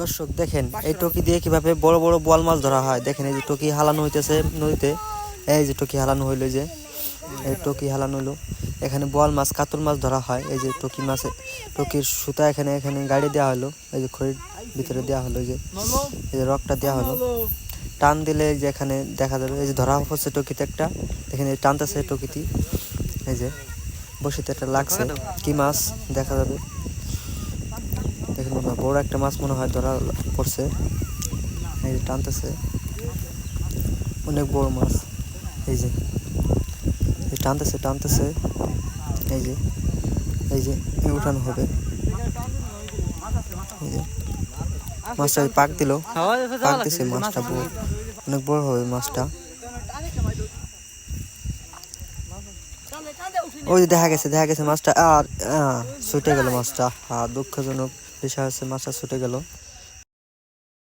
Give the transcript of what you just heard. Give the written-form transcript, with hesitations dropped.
দর্শক দেখেন এই টকি দিয়ে কিভাবে বড় বড় বোয়াল মাছ ধরা হয়। দেখেন এই যে টকি হালানো হইতেছে নদীতে, এই যে টকি হালানো হইলো, যে এই টকি হালানো হইলো। এখানে বোয়াল মাছ কাতল মাছ ধরা হয়। এই যে টকি মাছে টকির সুতা এখানে এখানে গাড়ি দেওয়া হলো, এই যে খড়ির ভিতরে দেওয়া হলো, এই যে রকটা দেওয়া হলো। টান দিলে যে এখানে দেখা যাবে, এই যে ধরা হচ্ছে টকিতে একটা, এখানে টানতেছে টকিটি, এই যে বসিতে একটা লাগছে কি মাছ দেখা যাবে। দেখেন বড় একটা মাছ মনে হয় ধরা পড়ছে, এই যে টানতেছে, অনেক বড় মাছ। এই যে টানতেছে টানতেছে, এই যে এই যে উঠানো হবে। এই যে মাছটা পাক দিল, পাক দিছে মাছটা, অনেক বড় হবে মাছটা। ওই যে দেখা গেছে মাছটা আর ছুটে গেল মাছটা। দুঃখজনক বিষয় হচ্ছে মাছটা ছুটে গেল।